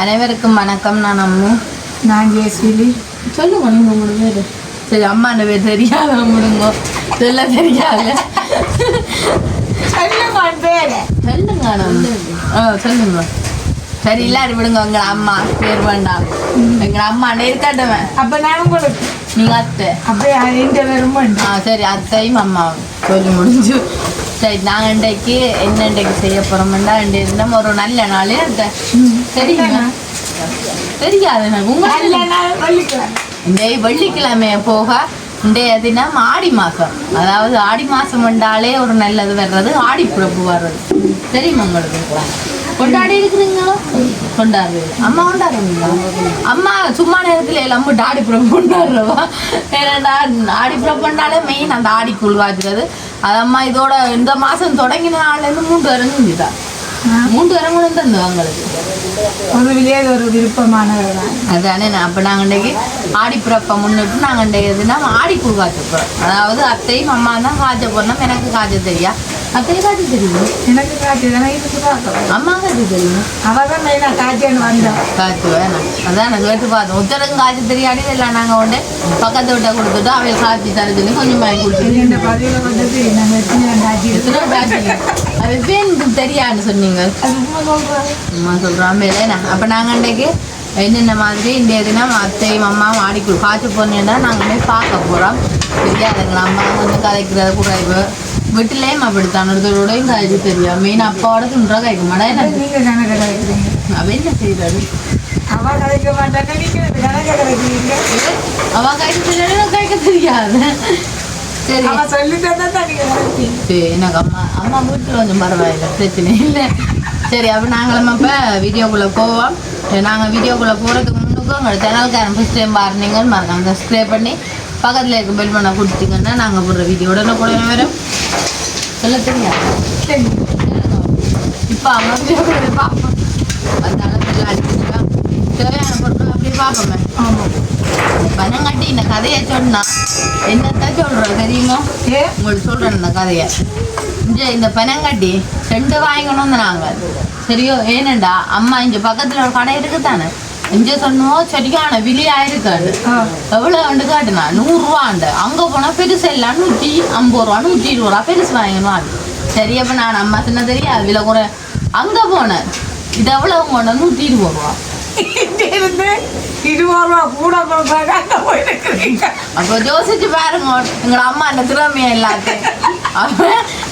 அனைவருக்கும் வணக்கம். நான் அம்மு. நான் ஜெயஸ்வீலி. சொல்லுங்க நீங்கள் உங்களுக்கு பேர். சரி, அம்மா அந்த பேர் தெரியாத முடுங்கோ சொல்ல தெரியாது. சொல்லுங்க. சரி, இல்லாரு விடுங்க. எங்களை அம்மா பேர் வேண்டாம். எங்களை அம்மா இருக்கட்டுவேன். அப்போ நான் உங்களுக்கு நீங்கள் அத்தை. அப்படியே இந்த பேரும் சரி, அத்தையும் அம்மாவும் சொல்லி முடிஞ்சு. சரி, நாங்கள் இன்றைக்கு என்ன இன்றைக்கு செய்ய போகிறோம்னா இன்றைக்கு ஒரு நல்ல நாளே அத்தை. சரிங்க, தெரியாது எனக்கு. உங்களுக்கு இந்த வெள்ளிக்கிழமைய போக இன்றைய தினம் ஆடி மாதம். அதாவது ஆடி மாதம் வந்தாலே ஒரு நல்லது வர்றது, ஆடி பிறப்பு வர்றது. தெரியுமா உங்களுக்கு? கொண்டாடி இருக்கிறீங்களோ? கொண்டாடுறது. அம்மா கொண்டாடுறீங்களா? அம்மா சும்மா நேரத்தில் எல்லாம் போட்டு ஆடி பிறப்பு கொண்டாடுறவா? ஏன்னா ஆடி பிறப்பு கொண்டாலே மெயின் அந்த ஆடிக்குள் காய்ச்சிறது. அது அம்மா இதோட இந்த மாதம் தொடங்கின நாள்லேருந்து 3 வாரம் செஞ்சுதா. 3 வாரம் கூட தந்து அவங்களுக்கு ஒரு விளையாடு ஒரு விருப்பமானவர் தான். அதுதானே. அப்போ நாங்கள் இன்றைக்கு ஆடிப்பிறப்பை முன்னிட்டு நாங்கள் இன்றைக்கு எதுனா ஆடிக்குள் காய்ச்ச போகிறோம். அதாவது அத்தையும் அம்மா தான் காய்ச்ச போகிறோம். எனக்கு காய்ச்ச தெரியா, அத்தையும் காய்ச்ச தெரியும். எனக்கு காய்ச்சி தானே இதுக்கு பார்க்கலாம். அம்மா காய்ச்ச தெரியும். அவள் தான் மெயினாக காய்ச்சேன்னு வந்தோம். காய்ச்சி வேணாம். அதான் எனக்கு கேட்டு பார்த்தோம். ஒருத்தருக்கும் காய்ச்ச தெரியாடி இல்லை. நாங்கள் உடனே பக்கத்து விட்ட கொடுத்துட்டு அவையை காய்ச்சி தர சொல்லி கொஞ்சம் வாங்கி கொடுத்துட்டு இந்த பதிவில் வந்தது நாங்கள் எத்தனை காய்ச்சி அது எனக்கு தெரியாதுன்னு சொன்னீங்க. அம்மா சொல்கிறான் மேலே. அப்போ நாங்கள் இன்றைக்கு என்னென்ன மாதிரி இந்த தினம் அத்தையும் அம்மாவும் ஆடிக்குள் காய்ச்சி போனேன்னா நாங்கள் போய் பார்க்க போகிறோம். தெரியாதுங்களா? அம்மா வந்து கதைக்கிறது குறைவு. வீட்டிலேயும் அப்படித்தான் ஒருத்தரோடையும் காய்ச்சி தெரியும். மெயின் அப்பாவோட துன்றா காய்க்க மாட்டேன். நீங்கள் கணக்கு கதைக்கிறீங்க. அவள் என்ன செய்யறாரு? அவள் கதைக்க மாட்டாங்க, நீங்கள் கணக்கு கதைக்கிறீங்க. அவள் காய்ச்சி தெரியாது, காய்க்க தெரியாது. சரி, சரி, எனக்கு அம்மா வீட்டில் கொஞ்சம் பரவாயில்லை, பிரச்சனை இல்லை. சரி, அப்போ நாங்களும் இப்போ வீடியோக்குள்ளே போவோம். நாங்கள் வீடியோக்குள்ளே போகிறதுக்கு முன்னுக்கும் உங்களோட சேனலுக்காரன் ஃபஸ்ட் டைம் பாருனீங்கன்னு மறக்காம சப்ஸ்கிரைப் பண்ணி பக்கத்தில் இருக்க பெல் பண்ண கொடுத்தீங்கன்னா நாங்கள் போடுற வீடியோ உடனே கூட வரும். சொல்ல தெரியாது. இப்போ அவங்க வீடியோக்குள்ளே பார்ப்போம். அதனால எல்லாம் அடிச்சுட்டா தேவையான பொருட்கள் அப்படியே பார்ப்போமே. ஆமாம். பனங்காட்டி இந்த கதையை சொன்னால் என்னத்தான் சொல்கிறோம் தெரியுமோ? உங்களுக்கு சொல்கிறேன் இந்த கதையை. இந்த பனங்காட்டி 2 வாங்கணும்னு நாங்கள். சரியோ? ஏனண்டா அம்மா இங்கே பக்கத்தில் ஒரு கடை இருக்குதானே, இங்கே சொன்னோம் சரியான விலையாயிருக்காது. எவ்வளோ வந்து காட்டுனா 100 ரூபாண்டு. அங்கே போனால் பெருசு எல்லாம் 150 ரூபா 120 ரூபா பெருசு வாங்கணும். சரி, அப்போ நான் அம்மா சொன்ன தெரியாது விலை குறை. அங்கே போனேன். இது எவ்வளோ போனேன்? 120 ரூபா. 20 ரூபா கூட போயிருக்கிறீங்க. அப்போ யோசிச்சு பாருங்க எங்களோட அம்மா அந்த திறமையை எல்லாத்தையும். அப்போ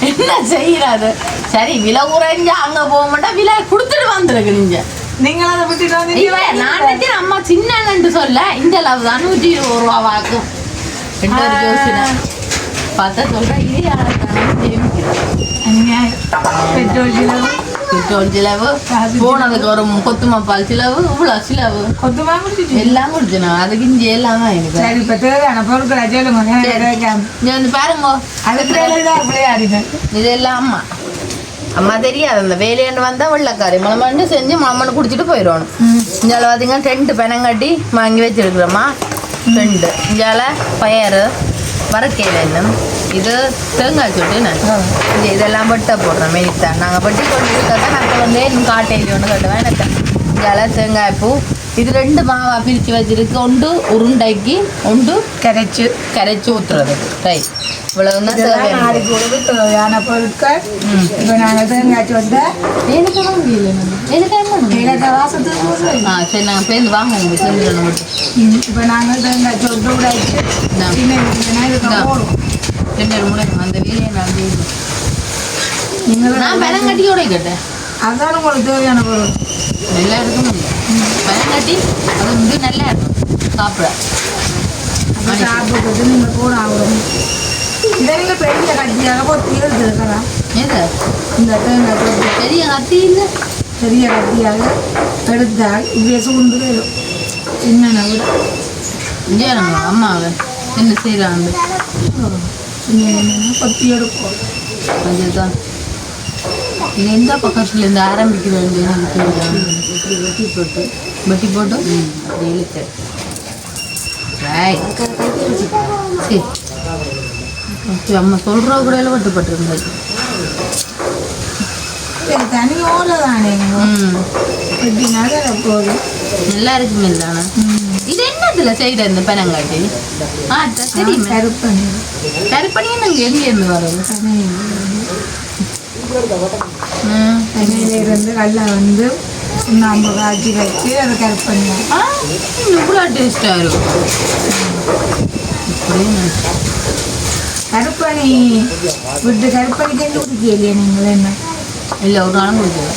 என்ன செய்யறாது? சரி, விலை குறைஞ்சா அங்கே போக மாட்டா, விலை கொடுத்துட்டு வந்துருக்கு. நீங்களும் அதை விட்டுட்டு வந்து நான் நினைச்சேன் அம்மா சின்னன்னு சொல்ல இந்த அளவு தான் 120 ரூபா வாக்கும். பார்த்தா சொல்றேன் இது பெட்ரோல் செலவு, பெட்ரோல் செலவு, போனதுக்கு ஒரு கொத்துமாப்பால் செலவு, இவ்வளோ செலவு கொத்துமா எல்லாம் குடிச்சேன். அதுக்கு இஞ்சி எல்லாம் எனக்கு. சரி, இப்போ தேவையான பொருட்களை இங்கே வந்து பாருங்க. அதுக்கு விளையாடினேன். இதெல்லாம் அம்மா தெரியாது. அந்த வேலையாண்டு வந்தால் வெள்ளைக்காரி மலமண்டு செஞ்சு மலமண்டு குடிச்சிட்டு போயிடணும். இஞ்சால பார்த்தீங்கன்னா 2 பனங்காட்டி வாங்கி வச்சிருக்கிறோம்மா. 2 இஞ்சால பயறு வரக்கையில் இன்னும் இது தேங்காய் சொட்டுன்னு இதெல்லாம் பட்டை போடுறோம். மெய்த்தான் நாங்கள் பட்டி கொண்டு இருக்கதான் அப்போ வந்து இன்னும் காட்டையில் ஒன்று கட்டுவேன். எனக்கு இஞ்சால தேங்காய் பூ இது 2 மாவா பிரித்து வச்சிருக்கு. ஒன்று உருண்டைக்கு, ஒன்று கரைச்சி ஊற்றுறது. ரைட், இவ்வளவுதான் தேவையான பொருட்கள். இப்போ நாங்கள் தேங்காய்ச்சி வந்தால் எனக்கு வாங்கல. எனக்கு வாசத்துக்கு சரி, நாங்கள் பேருந்து வாங்க உங்களுக்கு செஞ்சிடணும் மட்டும். இப்போ நாங்கள் தேங்காய்ச்சி விட்டு விடாச்சு அந்த வேலையை நான் பனங்கட்டியோட கேட்டேன். அதான் உங்களுக்கு தேவையான பொருள் நல்லா இருக்கும். பனங்கட்டி அது வந்து நல்லா இருக்கும் சாப்பிட. சாப்பிட்டு நீங்கள் கூட ஆகும். இதெல்லாம் பெரிய கட்டியாக கொத்தி எடுத்துருக்கிறா. எது இந்த தேங்காய் பெரிய கத்தி இல்லை, பெரிய கட்டியாக எடுத்தால் இப்படியே சூழ்ந்து வரும். என்னென்ன விட இங்கே அம்மாவை என்ன செய்கிறாங்க கொத்தி எடுப்போம். அதுதான் இது எந்த பக்கத்துலேருந்து ஆரம்பிக்கிறது வெட்டி போட்டு இழுத்து. சரி, அம்மா சொல்கிற கூட வெட்டுப்பட்டுருந்தது. தனி ஓலை தானே எப்படினால போதும் நல்லா இருக்குமே தானே. இது என்னதுல செய்யற இந்த பனங்காட்டி? தெரியுமா? கருப்பணி. கருப்பணியே நாங்கள் எங்கேருந்து வரோம்? தண்ணியிலிருந்து கல்லை வந்து சுண்ணாம்பு காய்ச்சி வச்சு அதை கருப்பணி. இவ்வளோ டேஸ்டாக இருக்கும். கருப்பணி விட்டு கருப்பணி கண்டு குடிக்கலையே நீங்கள் என்ன? இல்லை, ஒரு நாளும் குடிக்கல.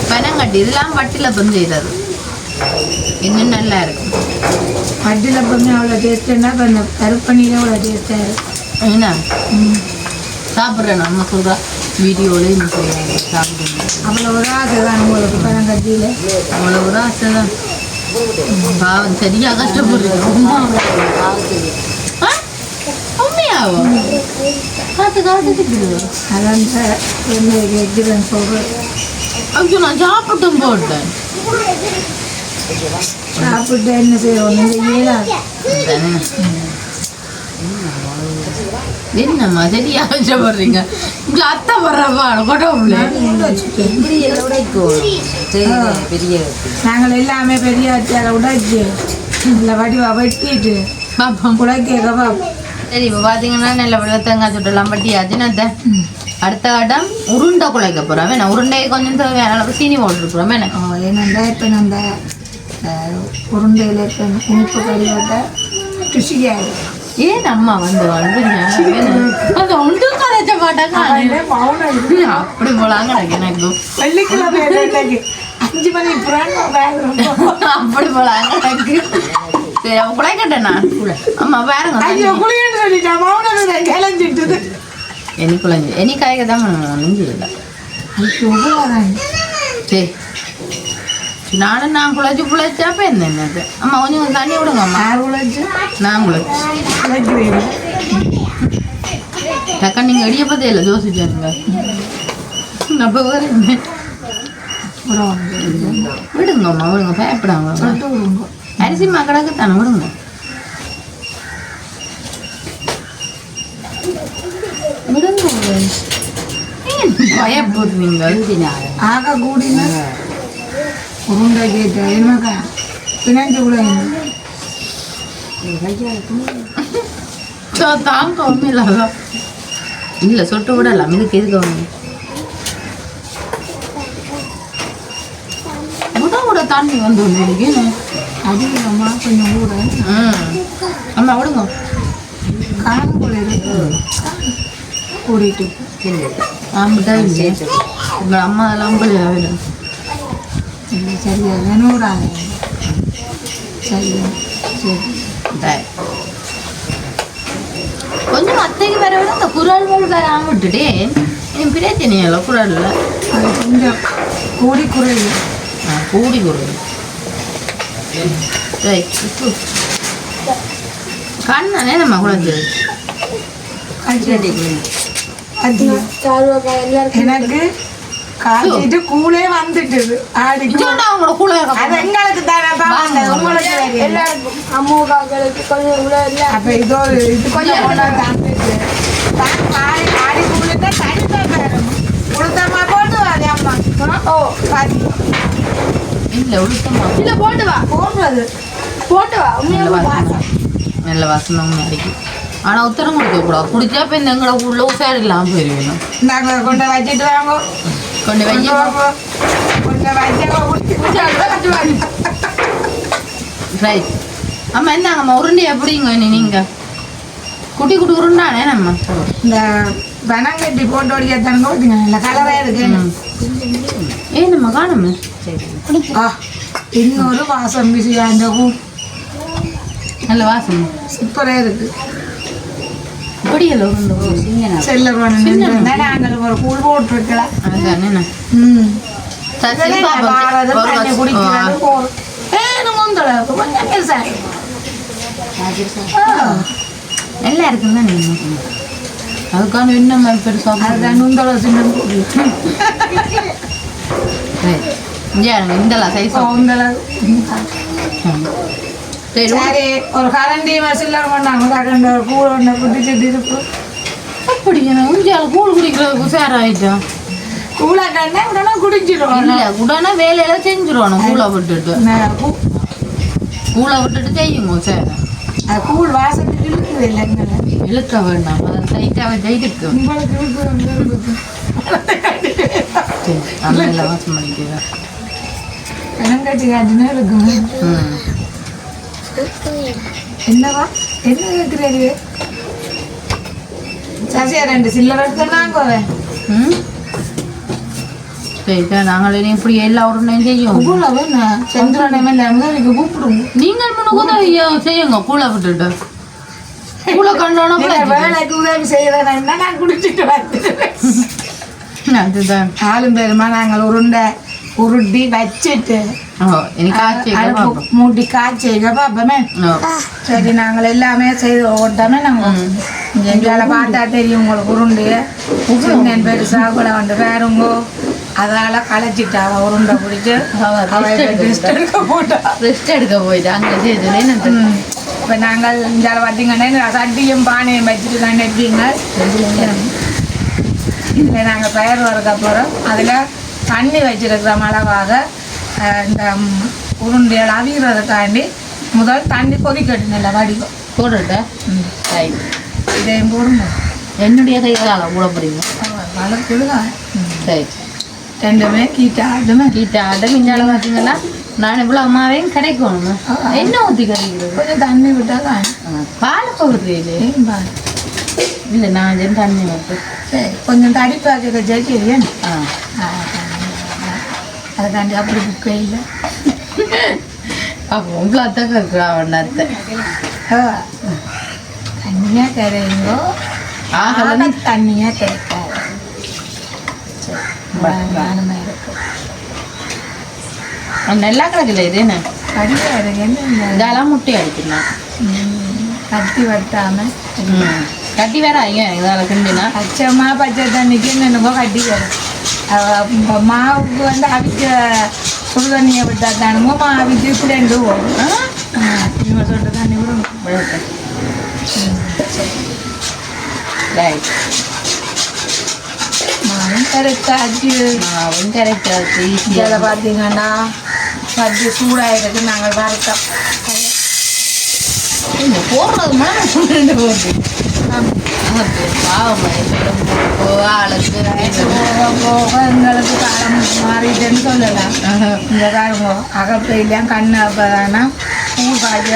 பனங்கட்டி இதெல்லாம் வட்டிலப்பம் செய்கிறது இன்னும் நல்லா இருக்கும். வட்டிலப்பமே அவ்வளோ டேஸ்ட்டுன்னா இப்போ இந்த கருப்பணியில் அவ்வளோ டேஸ்ட்டாக இருக்கும். என்ன சாப்பிட்றேன் நம்ம சொல்கிறா வீடியோவில் இன்னும் செய்யறாங்க சாப்பிடுங்க. அவ்வளோ ஒரு ஆசை தான் உங்களுக்கு பனங்கட்டியில். அவ்வளோ ஒரு ஆசை தான். பாவம் சரியாக கஷ்டப்படுறது. உண்மையாகும் காத்து காத்துட்டு அதான் வைக்கிறேன் சொல்கிறேன். ஐயோ நான் சாப்பிட்டும் போட்டேன். சாப்பிட்டு என்ன செய்வோம் இயலாது. என்னம்மா சரியா கஷ்டப்படுறீங்க? இங்கே அத்தை வர்றப்பா கொட்டவுல நாங்கள் எல்லாமே பெரிய அத்தியாரை உடைச்சு இல்லை வடிவா வெட்டிட்டு பாப்போம் உடைக்க பாப்போம். சரி, இப்போ பார்த்தீங்கன்னா நல்ல தேங்காய் சுட்டெல்லாம் பட்டியாச்சு. நான் அடுத்த கட்டம் உருண்டை குழைக்க போகிறோம். வேணா உருண்டையை கொஞ்சம் தேவையான அளவு சீனி போட்டுருக்குறோம். வேணா ஏன்னா இப்போ நம்ம உருண்டையில் இருக்க இனிப்பு கறியோட ருசியாக ஏன் அம்மா வந்து அது ஒன்றும் கதைச்ச மாட்டாங்க. அப்படி போலாங்க எனக்கு வெள்ளிக்கிழமை 5 மணி அப்படி போலாங்க எனக்கு. சரி, அவன் குழைக்கட்டேண்ணா. அம்மா பாருங்க கிளஞ்சிட்டு எனி குழஞ்சி எனி காய்க்க தான் நெஞ்சு இல்லை. சரி, நானும் நான் குழைச்சி பிழைச்சாப்ப என்னது. அம்மா கொஞ்சம் தண்ணி விடுங்க அம்மா. நான் குழைச்சி டக்கா நீங்கள் எடிய பார்த்தே இல்லை யோசிச்சானுங்க. அப்போ விடுங்க அம்மா, விடுங்க, பயப்படாங்க. அரிசி மக்களுக்கு தானே விடுங்க. பயப்படுறீங்க ஆக கூடினா உருண்டை கேட்ட என்னக்கா பிணைஞ்சு கூட தாங்க ஒன்றும் இல்லை சொட்டு விடலாம். இதுக்கு எதுக்கு விட தண்ணி வந்து ஒன்று அதிகமா கொஞ்சம் கூட அம்மா விடுங்க. காணும் போல இருக்கு கூடிட்டு ஆமாட்டா இல்லை உங்கள் அம்மா அதெல்லாம் வேணும். சரியா 100 சரியா சரி கொஞ்சம் அத்தைக்கு வர விட இந்த குரல்கள் வேற விட்டுட்டே என் பிரச்சனையில்ல குரலில் அது கொஞ்சம் கூடி குறைவு கூடி குரல் கண்ணானே நம்ம குழந்தை எனக்கு காய்ச்சிட்டு கூலே வந்துட்டு எங்களுக்கு தானே உங்களுக்கு அப்ப இதோ இது கொஞ்சம் ஆடி கூலுக்கு தனி உளுத்தம்மா போட்டு வாது அம்மா. ஓ பாதி இல்லை உளுத்தம்மா இல்லை போட்டு வா போடுறது போட்டு வா நல்ல வாசனம் அடிக்கும். ஆனால் உத்தரம் கொடுக்கக்கூடாது. குடிச்சா இப்போ இந்த எங்களை உள்ள உசார் இல்லாமல் போயிருவேணும். நாங்கள் கொண்டு வச்சுட்டு வாங்க கொண்டு வச்சு ரைட். அம்மா என்னங்கம்மா உருண்டை எப்படிங்க நீங்கள் குட்டி குட்டி உருண்டானே நம்ம இந்த பனங்கட்டி போட்டு ஓடியாத்தானுங்க ஓட்டுங்க நல்ல கலராக இருக்கு. ஏன் நம்ம காணுமே இன்னொரு வாசம் பிசியா இந்த பூ நல்ல வாசம் சூப்பராக இருக்கு. பொடியல செல்ல நாங்கள் ஒரு கூழ் போட்டுருக்கலாம். அதுதானே நல்லா இருக்குங்க. நீங்கள் அதுக்கான இன்னும் பெருசாக அதுதான் உங்களோட சின்ன இந்தலாம் சைஸ் உங்களை சரி சரி ஒரு கரண்டி மசில்லாம் கொண்டாங்க கரண்டி ஒரு கூழ ஒன்று குடிச்சிட்டு இருக்கும் அப்படி உஞ்சால கூழ் குடிக்கிறதுக்கு சேர் ஆயிட்டோம் கூழ கண்டா உடனே குடிச்சிடும் இல்லை உடனே வேலையெல்லாம் செஞ்சிருவானு கூழை விட்டுட்டு கூழை விட்டுட்டு செய்யுங்க சார் கூழ் வாசத்துக்கு இழுக்குது இல்லைங்க இழுக்க வேண்டாம் அதை டைட்டாக ஜெயிருக்கு நல்லா வாசம் பண்ணிக்கிறேன் கட்டி காட்டினா இருக்குங்க என்னவா என்ன கேட்குறாரு சசியா 2 சில்லறை எடுத்துனாங்க சரி நாங்கள் இப்படி எல்லா உடனே செய்யும் கூப்பிடுங்க நீங்கள் உதவி செய்யுங்க கூழை விட்டுட்டு கூழை கண்டோன்னா வேலைக்கு உதவி செய்யறேன் நான் குடிச்சிட்டு அதுதான் ஆளும் பெருமா நாங்கள் உருட்டி வச்சுட்டு மூட்டி காய்ச்சி பார்ப்போமே சரி நாங்கள் எல்லாமே செய்து ஓட்டாமே நாங்கள் எங்களால் பார்த்தா தெரியும் உங்களுக்கு உருண்டு சின்ன பெருசாக கூட வந்து வேறுங்கோ அதால களைச்சிட்டா உருண்டை பிடிச்சி ரெஸ்ட் எடுக்க போயிட்டாங்க இப்போ நாங்கள் இங்கே பார்த்தீங்கன்னா சட்டியும் பானையும் வச்சுட்டு தான் எப்படிங்க இதில் நாங்கள் பயிர் வரக்க போகிறோம் அதில் தண்ணி வச்சிருக்கிறோம் அளவாக இந்த உருண்டையால் அவிகிறதுக்காண்டி முதல் தண்ணி கொதிக்கட்டும் இல்லை வடிவம் போட்டுட்டேன் இதையும் போடுங்க என்னுடைய கைகளால் கூட போடுங்க வளர்க்குதுதான் சரி ரெண்டுமே கீட்டாட்டம் இஞ்சால பார்த்தீங்கன்னா நான் இவ்வளோ அம்மாவையும் கிடைக்கணும் என்ன ஊற்றி கிடைக்கிறது கொஞ்சம் தண்ணி விட்டால் தான் பால் போடுறது இல்லை நான் தண்ணி ஊற்று சரி கொஞ்சம் தடிப்பாக்க ஜெயிக்கிறேன் அதுக்காண்டி அப்படி புக்கே இல்லை அப்போ உங்களை அத்தை இருக்கிறா ஒன்றத்தை தண்ணியாக கிடைங்கோ தண்ணியாக கிடைக்காது நல்லா கிடக்குல இது என்ன இதெல்லாம் முட்டை அடிக்கலாம் கட்டி வட்டாம கட்டி வேற ஐயா இதால் கிண்டினா பச்சைமா பச்சை தண்ணிக்கு என்னென்னமோ கட்டி வரும் மாவுக்கு வந்து அவிச்ச சுடு தண்ணியை விட்டா தானுமோ அவிச்சு இப்படி ரெண்டு போகும் இவங்க சொல்கிற தண்ணி விடும் ரைட் மாவும் கரெக்டாச்சு இதில் பார்த்தீங்கன்னா பஜ்ஜி சூடாயிருக்கு நாங்கள் வறுத்தோம் போடுறது மாதிரி போட்டு எங்களுக்கு காலம் மாறிட்டுன்னு சொல்லலாம் இந்த காலங்க அகப்பையிலையும் கண்ணு அப்பதானா பூ காய்ச்சி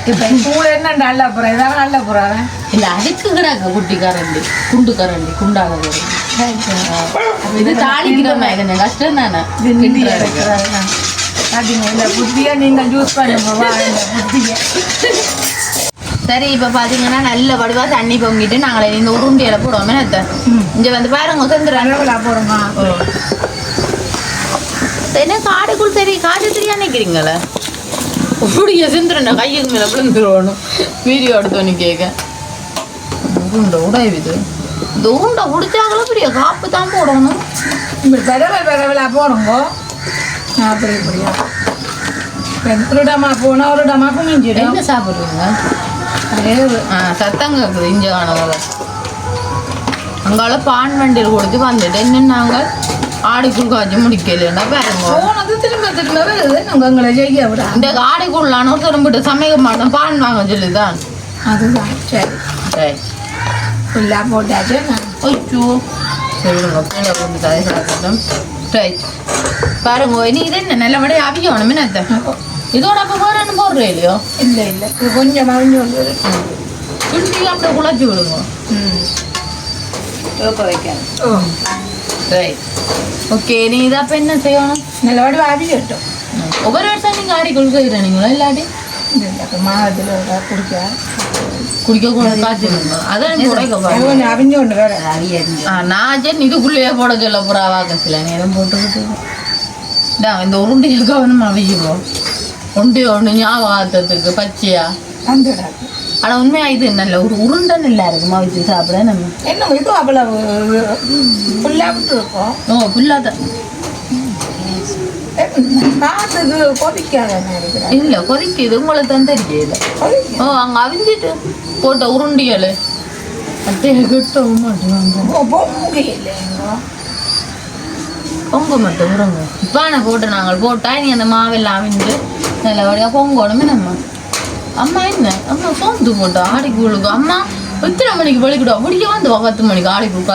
இப்போ பூ என்ன நல்ல புறம் இதான் நல்ல புறம் இல்லை அதுக்கு கிடாக்க குட்டி கரண்டி குண்டு கரண்டி குண்டாக இது தாளிக்கிறோம் கொஞ்சம் கஷ்டம் தானே இந்த புத்தியை நீங்கள் யூஸ் பண்ணுங்க இந்த புத்தியை சரி இப்போ பார்த்தீங்கன்னா நல்ல வடிவா தண்ணி பொங்கிட்டு நாங்கள் இந்த உருண்டியில போடுவோம் என்னத்த இங்கே வந்து பாருங்க செந்துடுறா போடுமா என்ன காடைக்குள் சரி காய்ச்சி தெரியா நினைக்கிறீங்களே உடைய செந்துருண்டா கையுக்கு மேலே விழுந்துருவணும் வீடியோ எடுத்தோன்னு கேட்க உருண்டை உடையுது இந்த உருண்டை பிடிச்சாங்களும் பெரிய காப்பு தான் போடணும் இப்படி பரவலா போடுங்க அப்படி இப்படியா ஒரு டமா போனால் ஒரு டமா குமிஞ்சிடும் என்ன சாப்பிடுவீங்க சத்தம் கேட்குது இங்கே காணவங்க அங்கால பான் வண்டியில் கொடுத்து வந்துட்டு இன்னும் நாங்கள் ஆடிக்குள் காய்ச்சி முடிக்கலன்னா பாருங்க போனது திரும்ப வருது உங்களை ஜெயிக்க விட இந்த ஆடிக்குள்ளான திரும்பிட்டு சமைக்க மாட்டோம் பான் வாங்க சொல்லிதான் அதுதான் சரி சரி ஃபுல்லாக போட்டாச்சு ஓய்ச்சோ சரிங்க கீழே கொண்டு தலை சாப்பிட்டோம் சரி பாருங்க இனி இது என்ன நல்லபடியாக அவிக்கணும் என்னத்த இதோட அப்போ வேறு என்ன போடுறேன் இல்லையோ இல்லை இல்லை இது கொஞ்சம் மறைஞ்சு வந்துடு கிண்டி அப்படியே குழச்சி விடுங்க வைக்கணும் ரைட் ஓகே நீ இதை அப்போ என்ன செய்யணும் நல்லபடி அவிக்கட்டும் ஒவ்வொரு வருஷம் நீங்கள் ஆடிக்குள் செய்கிறீங்களா இல்லாட்டி மாதத்தில் குடிக்கக்கூடாது காய்ச்சிருங்க அதான் அவிஞ்சு கொண்டு வேற நான் சரி இதுக்குள்ளேயே போட சொல்ல போகிறா வாக்கத்தில் நேரம் போட்டுக்கிட்டு இந்த உருண்டையை கவனமாக அவிக்குவோம் உண்டு ஒன்று ஞாபகத்துக்கு பச்சையா வந்துடாது ஆனால் உண்மையாக இது நல்ல ஒரு உருண்டை நல்லா இருக்குமா வச்சு சாப்பிட நம்ம என்ன இது அவ்வளவு ஃபுல்லாக விட்டுருக்கோம் ஓ ஃபுல்லாக தான் காத்துக்கு கொதிக்காத நினைக்கிறேன். இல்ல கொதிக்குது உங்களுக்கு தான் தெரியல. ஓ அங்க அவிஞ்சிட்டு போட்ட உருண்டியல் அத்தைய கிட்டவும் மாட்டேங்க பொங்க மட்டும் உருங்க இப்பான போட்டு நாங்கள் போட்டா நீ அந்த மாவெல்லாம் அவிஞ்சு நல்லபடியாக பொங்கணுமே நம்ம. அம்மா என்ன அம்மா சோந்து போட்டா ஆடிக்கூழுக்கு அம்மா எத்தனை மணிக்கு பழிக்கிடும் அப்படியே வந்து 10 மணிக்கு ஆடிக்கூழ்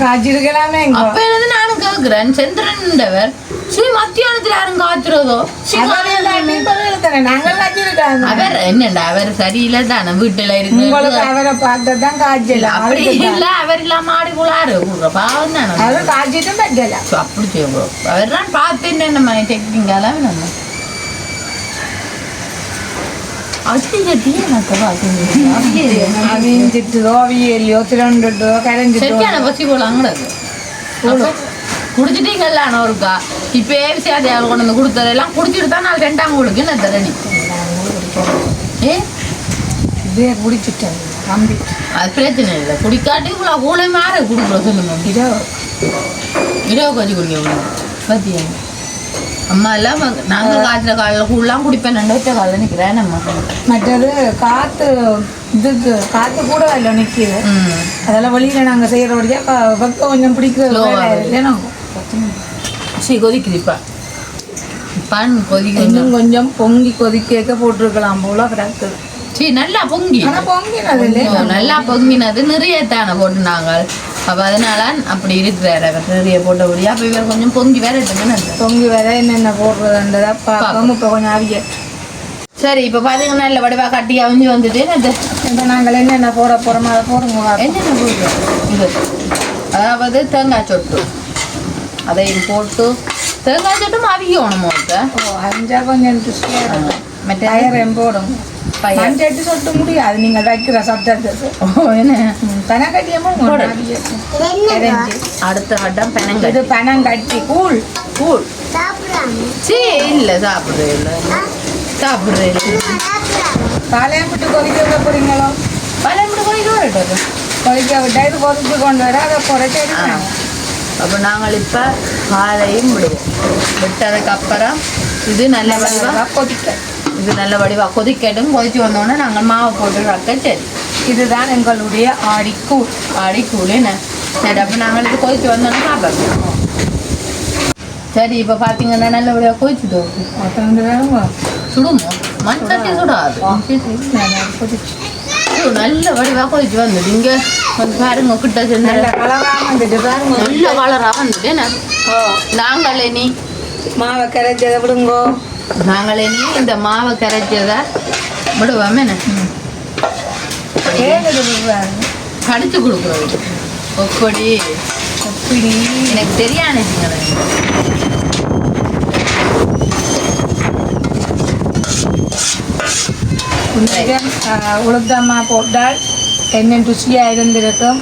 காய்ச்சிருக்கலாமே. அப்ப இருந்து நானும் கேட்கிறேன் சந்திரன்டவர் சரி மத்தியானத்துல யாரும் காய்ச்சுறதோ அவர் என்னண்டா அவர் சரியில்லை தானே வீட்டுல இருக்கு அவரை பார்த்ததான் காய்ச்சல அப்படி இல்ல அவர் இல்லாம ஆடிக்கூழ் ஆறு பாவம் தானே அவர் காய்ச்சிட்டும் பற்றல அப்படி செய்வோம் அவர் தான் பார்த்து நம்ம டெக்னிக்கால நம்ம குடிச்சிட்டீங்கல்ல ஒருக்கா இப்ப சேதையால் கொண்டு வந்து கொடுத்ததெல்லாம் குடிச்சிட்டு தான் நான் 2ஆம் உங்களுக்கு என்ன தரணி குடிச்சிட்டேன் அது பிரச்சனை இல்லை குடிக்காட்டி இவ்வளோ கூட மாற கொடுக்குறோம் சொல்லுங்க இரவு கொஞ்சம் குடிக்க பத்தியா அம்மா எல்லாம் நாங்கள் காய்ச்சல காலையில் கூடலாம் குடிப்பேன் 2 காலையில் நிற்கிறேன் நம்ம மற்றது காற்று இதுக்கு காற்று கூட இல்லை நிற்கிது அதெல்லாம் வெளியில் நாங்கள் செய்கிறபடியா பக்கம் கொஞ்சம் பிடிக்கிறது சரி கொதிக்குது இப்போ பான் கொதிக்க இன்னும் கொஞ்சம் பொங்கி கொதிக்க போட்டிருக்கலாம் போல கிடக்குது சரி நல்லா பொங்கி பொங்கினது நல்லா பொங்கினது நிறைய தானே போட்டு நாங்கள் அப்போ அதனால அப்படி இருக்கிறார் அவர் நிறைய போட்டபடியா அப்போ இவர் கொஞ்சம் பொங்கி வேற பொங்கி வேற என்னென்ன போடுறதுன்றதா பார்க்காம இப்போ கொஞ்சம் அவிய. சரி இப்போ பார்த்தீங்கன்னா நல்ல வடிவா கட்டி அவிஞ்சு வந்துட்டு இப்போ நாங்கள் என்னென்ன போகிறோமோ அதை போடுங்க. என்னென்ன போடுறோம் இது அதாவது தேங்காய் சொட்டு அதையும் போட்டு தேங்காய் சொட்டும் அவிக்கணும் அவிஞ்சா கொஞ்சம் மற்ற போடும் பஞ்செட்டு சொட்டு முடியாது நீங்க வைக்கிற சப்தத்துக்கு அடுத்த வட்டம் இது பனங்கட்டி கூழ் கூழ் இல்ல சாப்பிடுறது பாலையம் விட்டு கொதிக்க போறீங்களோ பாலையம் விட்டு கொதிக்க விட்டா இது கொதிச்சு கொண்டு வர அதை குறைச்சி அப்போ நாங்கள் இப்போ பாலையும் விடுவோம் விட்டதுக்கு அப்புறம் இது நல்ல வடிவாக கொதிக்கட்டும் கொதிச்சு வந்தோடனே நாங்கள் மாவை போட்டு ரக்க சரி இதுதான் எங்களுடைய ஆடிக்கூழ் என்ன சரி அப்போ நாங்கள் இது கொதிச்சு வந்தோடனே சாப்பிடுவோம். சரி இப்போ பார்த்தீங்கன்னா நல்லபடியாக கொதிச்சுட்டோம் சுடுமோ மண் தட்டி சுடாது நல்ல வடிவாக கொதிச்சு வந்துட்டு இங்கே வந்து பாருங்க கிட்ட சேர்ந்து நல்ல கலராக வந்துட்டு என்ன நாங்களே நீ மாவை கரைச்சதை விடுங்கோ நாங்களே நீ இந்த மாவை கரைச்சதை விடுவோம் என்ன கடிச்சு கொடுக்குறது ஒப்படி எனக்கு தெரியாதுங்க உளுத்தம்மா போட்டால் என்ன ருசியாக இருந்திருக்கும்.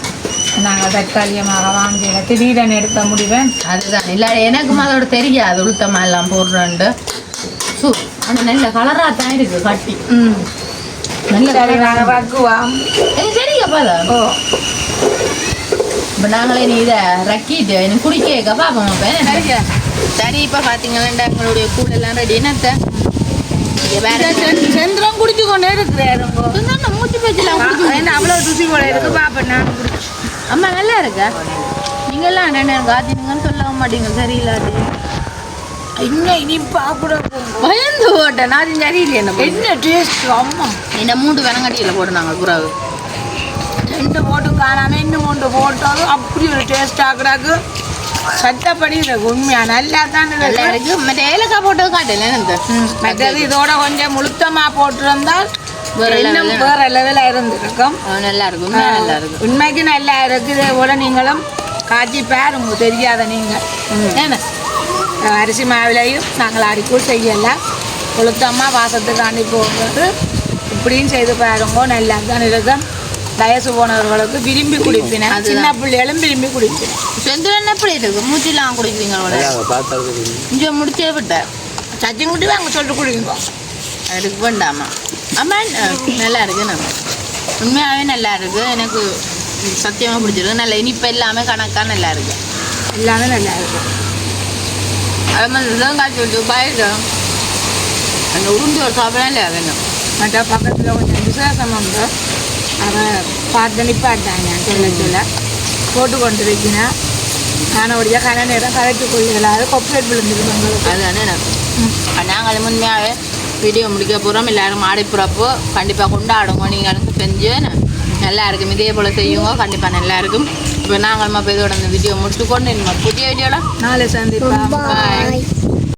நாங்கள் தற்காலிகமாக வாங்கிய திடீரென எடுக்க முடிவேன். அதுதான் இல்லை எனக்கும் அதோட தெரியாது உளுத்தம்மா எல்லாம் போடுறோன்ட்டு அந்த நல்ல கலராக தான் இருக்குது கட்டி நல்ல நாங்கள் வாக்குவோம் சரிங்கப்பா இப்போ நாங்களே நீ இதை ரக்கிட்டு எனக்கு குடிக்க பார்ப்போம் இப்போ சரி இப்போ பார்த்தீங்கன்னா எங்களுடைய கூழ் எல்லாம் ரெடி என்னத்த செந்திரம் குடிச்சு கொண்டே இருக்கிறாரு மூச்சு பேச்சலாம் அவ்வளோ ருசி கூட இருக்கு பாப்பேன் நான் அம்மா நல்லா இருக்கா நீங்கள்லாம் என்ன காத்தினுங்கன்னு சொல்ல மாட்டீங்க சரியில்லாது இன்னும் இனிப்பா கூட பயந்து போட்டேன் நான் சரியில்லை என்ன டேஸ்ட் அம்மா என்ன 3 வெனங்கட்டியில் போட்டு நாங்கள் புறாவு 2 போட்டு காணாம இன்னும் 3 போட்டாலும் அப்படி ஒரு டேஸ்ட் ஆகுறாக்கு சட்டப்படி இருக்கு உண்மையா நல்லா தான் இருக்கு மற்ற ஏலக்காய் போட்டது காட்டல மற்றது இதோட கொஞ்சம் முழுத்தமா போட்டிருந்தால் வேற லெவலில் இருந்திருக்கும். நல்லா இருக்கும் நல்லா இருக்கும் உண்மைக்கு நல்லா இருக்கு. இதே போல நீங்களும் காய்ச்சி பாருங்க தெரியாத நீங்கள் ஏன்னா அரிசி மாவிலையும் நாங்கள் அடிக்கூழ் செய்யலாம் கொளுத்தம்மா வாசத்துக்காண்டி போகிறது இப்படியும் செய்து பாருங்க நல்லா தான் இருக்கும். வயசு போனவர்களுக்கு விரும்பி குடிப்பினேன் சின்ன பிள்ளைகளும் விரும்பி குடிப்பேன். செந்திரன் எப்படி இருக்கு மூச்சிலாம் குடிக்கிறீங்களோட இங்கே முடிச்சே விட்டேன் சச்சி குட்டி வாங்க சொல்லிட்டு குடிங்க அதுக்கு வேண்டாமா அம்மா நல்லா இருக்கு நம்ம உண்மையாகவே நல்லா இருக்கு எனக்கு சத்தியமாக பிடிச்சிருக்கு நல்ல இனிப்பு எல்லாமே கணக்காக நல்லா இருக்கு எல்லாமே நல்லா இருக்கு. அது மாதிரி தேங்காய் வச்சு பாயிட்டு அந்த உருண்டி ஒரு சாப்பிடலாம் இல்லையா வேணும் மற்ற பக்கத்தில் கொஞ்சம் விசேஷம் உண்டு அதை பார்த்து நிப்பாட்டாங்க சொல்ல போட்டு கொண்டு வைக்கினா நானோடைய கன நேரம் கரைச்சி கொள்ளையிலாது கொப்பரேட் விழுந்துருக்கு அதுதானே நாங்கள் உண்மையாகவே வீடியோ முடிக்க போகிறோம் எல்லோரும் ஆடைப்புறப்போ கண்டிப்பாக கொண்டாடுங்க நீங்கள் செஞ்சு நல்லா இருக்கும் இதே போல் செய்யுங்க கண்டிப்பாக நல்லா இருக்கும் இப்போ நாங்கள் இதோட இந்த வீடியோ முடிச்சுக்கொண்டு நம்ம புதிய வீடியோவில் நாளை சந்திப்பா பாய்.